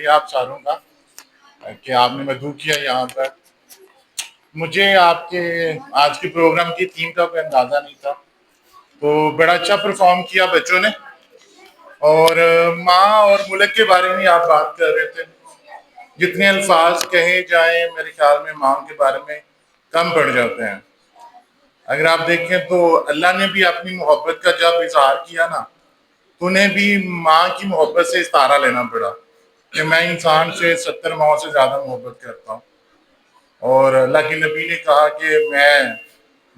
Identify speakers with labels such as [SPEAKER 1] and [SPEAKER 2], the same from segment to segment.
[SPEAKER 1] شکریہ آپ ساروں کا کہ آپ نے مدعو کیا یہاں پر. مجھے آپ کے آج کے پروگرام کی تھیم کا کوئی اندازہ نہیں تھا، تو بڑا اچھا پرفارم کیا بچوں نے، اور ماں اور ملک کے بارے میں آپ بات کر رہے تھے. جتنے الفاظ کہے جائیں میرے خیال میں ماں کے بارے میں کم پڑ جاتے ہیں. اگر آپ دیکھیں تو اللہ نے بھی اپنی محبت کا جب اظہار کیا نا، تو انہیں بھی ماں کی محبت سے استعارہ لینا پڑا کہ میں انسان سے 70 ماؤں سے زیادہ محبت کرتا ہوں. اور اللہ کے نبی نے کہا کہ میں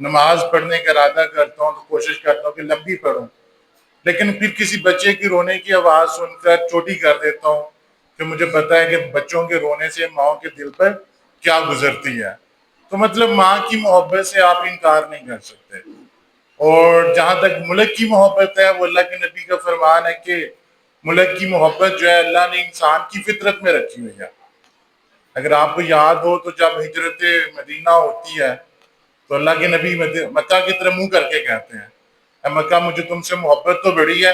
[SPEAKER 1] نماز پڑھنے کا ارادہ کرتا ہوں تو کوشش کرتا ہوں کہ لمبی پڑھوں، لیکن پھر کسی بچے کی رونے کی آواز سن کر چوٹی کر دیتا ہوں کہ مجھے پتا ہے کہ بچوں کے رونے سے ماں کے دل پر کیا گزرتی ہے. تو مطلب ماں کی محبت سے آپ انکار نہیں کر سکتے. اور جہاں تک ملک کی محبت ہے، وہ اللہ کے نبی کا فرمان ہے کہ ملک کی محبت جو ہے اللہ نے انسان کی فطرت میں رکھی ہوئی ہے. اگر آپ کو یاد ہو تو جب ہجرت مدینہ ہوتی ہے تو اللہ کے نبی مکہ کی طرف منہ کر کے کہتے ہیں، اے مکہ مجھے تم سے محبت تو بڑی ہے،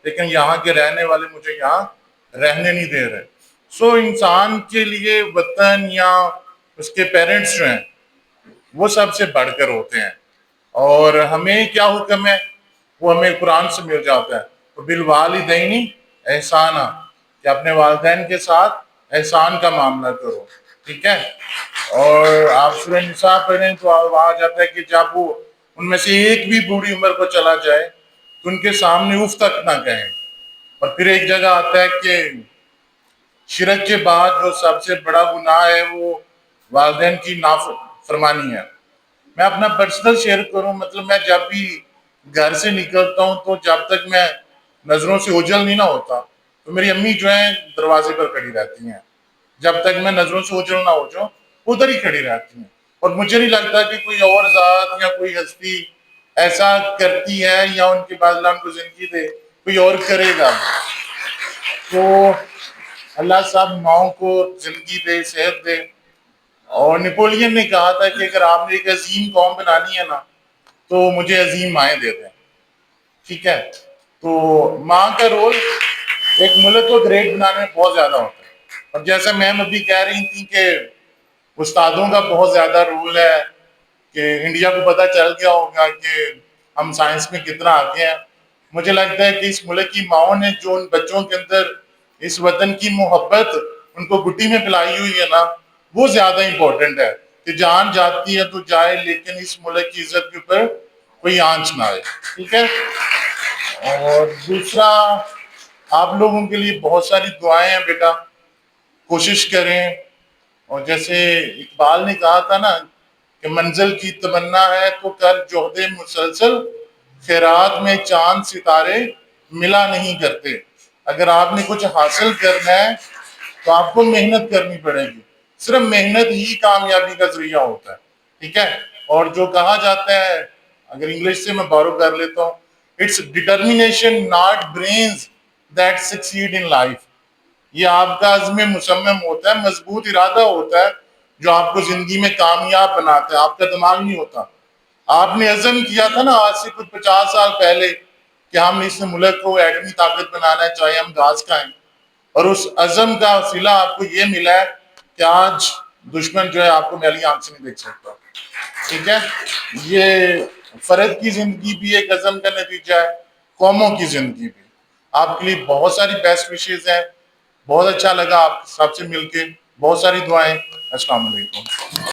[SPEAKER 1] لیکن یہاں کے رہنے والے مجھے یہاں رہنے نہیں دے رہے. سو انسان کے لیے وطن یا اس کے پیرنٹس جو ہیں وہ سب سے بڑھ کر ہوتے ہیں. اور ہمیں کیا حکم ہے وہ ہمیں قرآن سے مل جاتا ہے، تو بالوالدین احسانہ، کہ اپنے والدین کے ساتھ احسان کا معاملہ کرو. ٹھیک ہے. اور آپ سورہ نساء پڑھیں تو وہاں جاتا ہے کہ جب وہ ان میں سے ایک بھی بوڑھی عمر کو چلا جائے تو ان کے سامنے اف تک نہ کہیں. اور پھر ایک جگہ آتا ہے کہ شرک کے بعد جو سب سے بڑا گناہ ہے وہ والدین کی نافرمانی ہے. میں اپنا پرسنل شیئر کروں، مطلب میں جب بھی گھر سے نکلتا ہوں تو جب تک میں نظروں سے اوجھل نہیں نہ ہوتا تو میری امی جو ہیں دروازے پر کھڑی رہتی ہیں. جب تک میں نظروں سے اوجھل نہ ہو جاؤں ادھر ہی کھڑی رہتی ہیں. اور مجھے نہیں لگتا کہ کوئی اور ذات یا کوئی ہستی ایسا کرتی ہے یا ان کے بعد اللہ ان کو زندگی دے کوئی اور کرے گا. تو اللہ سب ماؤں کو زندگی دے، صحت دے. اور نیپولین نے کہا تھا کہ اگر آپ نے ایک عظیم قوم بنانی ہے نا تو مجھے عظیم مائیں دے دیں. ٹھیک ہے. تو ماں کا رول ایک ملک کو گریٹ بنانے میں بہت زیادہ ہوتا ہے. اور جیسا میم ابھی کہہ رہی تھی کہ استادوں کا بہت زیادہ رول ہے، کہ انڈیا کو پتہ چل گیا ہوگا کہ ہم سائنس میں کتنا آگے ہیں. مجھے لگتا ہے کہ اس ملک کی ماؤں نے جو ان بچوں کے اندر اس وطن کی محبت ان کو گٹی میں پلائی ہوئی ہے نا، وہ زیادہ امپورٹنٹ ہے کہ جان جاتی ہے تو جائے لیکن اس ملک کی عزت کے اوپر کوئی آنچ نہ آئے. ٹھیک ہے. اور دوسرا، آپ لوگوں کے لیے بہت ساری دعائیں ہیں بیٹا، کوشش کریں. اور جیسے اقبال نے کہا تھا نا کہ منزل کی تمنا ہے تو کر جہد مسلسل، خیرات میں چاند ستارے ملا نہیں کرتے. اگر آپ نے کچھ حاصل کرنا ہے تو آپ کو محنت کرنی پڑے گی. صرف محنت ہی کامیابی کا ذریعہ ہوتا ہے. ٹھیک ہے. اور جو کہا جاتا ہے، اگر انگلش سے میں بارو کر لیتا ہوں، it's determination not brains that succeed in life. یہ آپ کا عزم مصمم ہوتا ہے، مضبوط ارادہ ہوتا ہے جو آپ کو زندگی میں کامیاب بناتا ہے، آپ کا دماغ نہیں ہوتا. آپ نے عزم کیا تھا نا آج سے کچھ 50 سال پہلے کہ ہم اس ملک کو ایٹمی طاقت بنانا ہے چاہے ہم گھاس کھائیں، اور اس عزم کا صلہ آپ کو یہ ملا ہے کہ آج دشمن جو ہے آپ کو میلی آنکھ سے نہیں دیکھ سکتا. ٹھیک ہے. یہ فرد کی زندگی بھی ایک عزم کا نتیجہ ہے، قوموں کی زندگی بھی. آپ کے لیے بہت ساری بیسٹ وشیز ہیں. بہت اچھا لگا آپ سب سے مل کے. بہت ساری دعائیں. السلام علیکم.